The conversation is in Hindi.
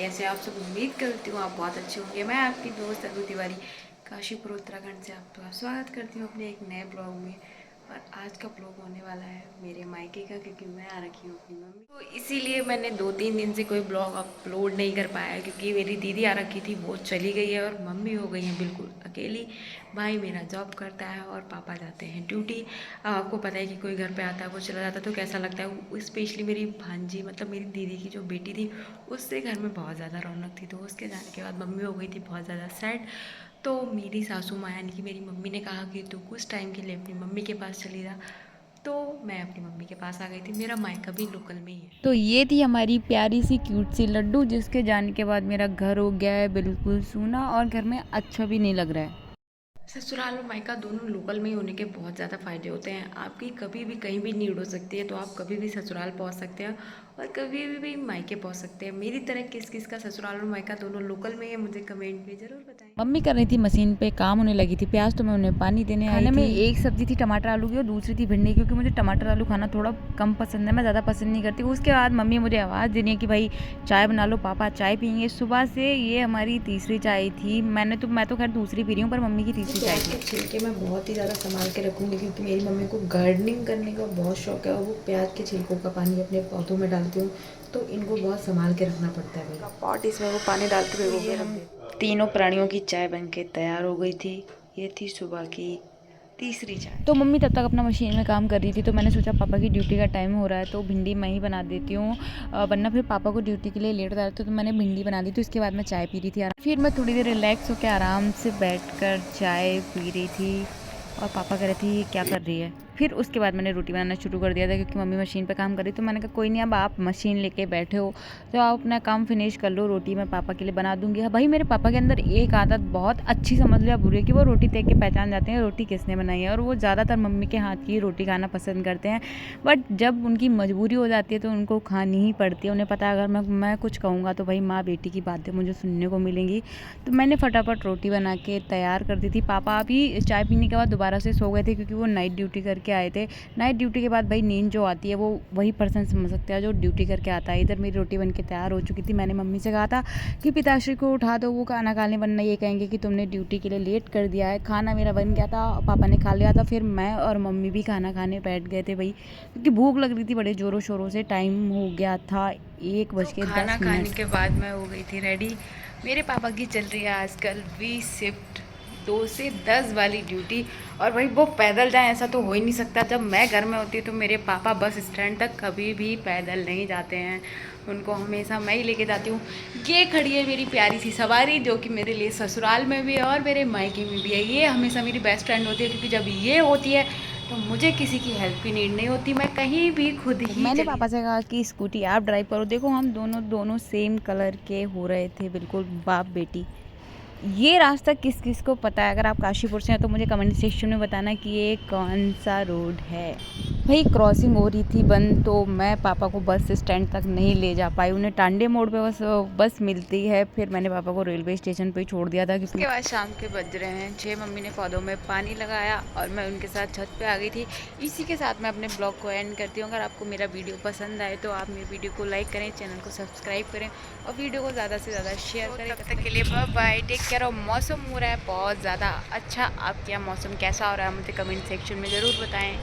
कैसे आप सब। उम्मीद करती हूँ आप बहुत अच्छे होंगे। मैं आपकी दोस्त अनु तिवारी काशीपुर उत्तराखंड से आपका स्वागत करती हूँ अपने एक नए ब्लॉग में। और आज का ब्लॉग होने वाला है मेरे मायके का, क्योंकि मैं आ रखी हूँ अपनी मम्मी तो इसीलिए मैंने 2-3 दिन से कोई ब्लॉग अपलोड नहीं कर पाया, क्योंकि मेरी दीदी आ रखी थी, वो चली गई है और मम्मी हो गई है बिल्कुल अकेली। भाई मेरा जॉब करता है और पापा जाते हैं ड्यूटी। अब आपको पता है कि कोई घर पे आता है वो चला जाता है तो कैसा लगता है। स्पेशली मेरी भांजी मतलब मेरी दीदी की जो बेटी थी, उससे घर में बहुत ज़्यादा रौनक थी। तो उसके जाने के बाद मम्मी हो गई थी बहुत ज़्यादा सैड। तो मेरी सासू माँ यानी कि मेरी मम्मी ने कहा कि तू कुछ टाइम के लिए अपनी मम्मी के पास चली जा। तो मैं अपनी मम्मी के पास आ गई थी। मेरा मायका भी लोकल में ही है। तो ये थी हमारी प्यारी सी क्यूट सी लड्डू, जिसके जाने के बाद मेरा घर हो गया है बिल्कुल सूना और घर में अच्छा भी नहीं लग रहा है। ससुराल और मायका दोनों लोकल में ही होने के बहुत ज़्यादा फ़ायदे होते हैं। आपकी कभी भी कहीं भी नीड हो सकती है, तो आप कभी भी ससुराल पहुंच सकते हैं और कभी भी मायके पहुंच सकते हैं। मेरी तरह किस किस का ससुराल और मायका दोनों लोकल में है, मुझे कमेंट में ज़रूर बताएं। मम्मी कर रही थी मशीन पे काम, होने लगी थी प्याज, तो मैं उन्हें पानी देने आई थी। खाने में एक सब्जी थी टमाटर आलू की और दूसरी थी भिंडी, क्योंकि मुझे टमाटर आलू खाना थोड़ा कम पसंद है, मैं ज़्यादा पसंद नहीं करती। उसके बाद मम्मी मुझे आवाज़ दे रही है कि भाई चाय बना लो, पापा चाय पियेंगे। सुबह से ये हमारी तीसरी चाय थी। मैं तो खैर दूसरी पी रही हूँ, पर मम्मी की तीसरी चाय प्याज थी। के छिलके मैं बहुत ही ज़्यादा संभाल के रखूँगी, क्योंकि मेरी मम्मी को गार्डनिंग करने का बहुत शौक है और वो प्याज के छिलकों का पानी अपने पौधों में डालती हूँ। तो इनको बहुत संभाल के रखना पड़ता है भाई। पॉट इसमें वो पानी डालते हुए ये हम तीनों प्राणियों की चाय बन के तैयार हो गई थी। ये थी सुबह की तीसरी चाय। तो मम्मी तब तक अपना मशीन में काम कर रही थी, तो मैंने सोचा पापा की ड्यूटी का टाइम हो रहा है तो भिंडी मैं ही बना देती हूँ, वरना फिर पापा को ड्यूटी के लिए लेट हो जाता। तो मैंने भिंडी बना दी थी। उसके बाद मैं चाय पी रही थी। फिर मैं थोड़ी देर रिलैक्स होकर आराम से बैठकर चाय पी रही थी और पापा कह रहे थे ये क्या कर रही है। फिर उसके बाद मैंने रोटी बनाना शुरू कर दिया था, क्योंकि मम्मी मशीन पे काम कर रही। तो मैंने कहा कोई नहीं, अब आप मशीन लेके बैठे हो तो आप अपना काम फिनिश कर लो, रोटी मैं पापा के लिए बना दूंगी। हाँ भाई, मेरे पापा के अंदर एक आदत बहुत अच्छी, समझ लो या बुरी, है कि वो रोटी देख के पहचान जाते हैं रोटी किसने बनाई है, और वो ज़्यादातर मम्मी के हाथ की रोटी खाना पसंद करते हैं। बट जब उनकी मजबूरी हो जाती है तो उनको खानी ही पड़ती है। उन्हें पता है अगर मैं कुछ कहूँगा तो भाई माँ बेटी की बातें मुझे सुनने को मिलेंगी। तो मैंने फटाफट रोटी बना के तैयार कर दी थी। पापा अभी चाय पीने के बाद दोबारा से सो गए थे, क्योंकि वो नाइट ड्यूटी करके आए थे। नाइट ड्यूटी के बाद भाई नींद जो आती है वो वही पर्सन समझ सकता है जो ड्यूटी करके आता है। इधर मेरी रोटी बन के तैयार हो चुकी थी। मैंने मम्मी से कहा था कि पिताश्री को उठा दो, वो खाना खाने, वरना ये कहेंगे कि तुमने ड्यूटी के लिए लेट कर दिया है। खाना मेरा बन गया था, पापा ने खा लिया था। फिर मैं और मम्मी भी खाना खाने बैठ गए थे भाई, क्योंकि भूख लग रही थी बड़े ज़ोरों शोरों से। टाइम हो गया था 1:10। खाना खाने के बाद मैं हो गई थी रेडी। मेरे पापा की चल रही है आजकल 20 शिफ्ट, 2 से 10 वाली ड्यूटी। और भाई वो पैदल जाए ऐसा तो हो ही नहीं सकता। जब मैं घर में होती हूँ तो मेरे पापा बस स्टैंड तक कभी भी पैदल नहीं जाते हैं, उनको हमेशा मैं ही लेके जाती हूँ। ये खड़ी है मेरी प्यारी सी सवारी, जो कि मेरे लिए ससुराल में भी है और मेरे मायके में भी है। ये हमेशा मेरी बेस्ट फ्रेंड होती है, क्योंकि जब ये होती है तो मुझे किसी की हेल्प की नीड नहीं होती, मैं कहीं भी खुद ही मैंने चली पापा से कहा कि स्कूटी आप ड्राइव करो। देखो हम दोनों सेम कलर के हो रहे थे, बिल्कुल बाप बेटी। ये रास्ता किस किस को पता है? अगर आप काशीपुर से हैं तो मुझे कमेंट सेक्शन में बताना कि ये कौन सा रोड है। भाई क्रॉसिंग हो रही थी बंद, तो मैं पापा को बस स्टैंड तक नहीं ले जा पाई। उन्हें टांडे मोड़ पे बस मिलती है। फिर मैंने पापा को रेलवे स्टेशन पे ही छोड़ दिया था। उसके बाद शाम के बज रहे हैं 6। मम्मी ने पौधों में पानी लगाया और मैं उनके साथ छत पे आ गई थी। इसी के साथ मैं अपने ब्लॉग को एंड करती हूँ। अगर आपको मेरा वीडियो पसंद आए तो आप मेरे वीडियो को लाइक करें, चैनल को सब्सक्राइब करें और वीडियो को ज़्यादा से ज़्यादा शेयर करें। तब तक के लिए बाय बाय, टेक केयर। और मौसम हो रहा है बहुत ज़्यादा अच्छा, आपके यहाँ मौसम कैसा हो रहा है मुझे कमेंट सेक्शन में ज़रूर बताएँ।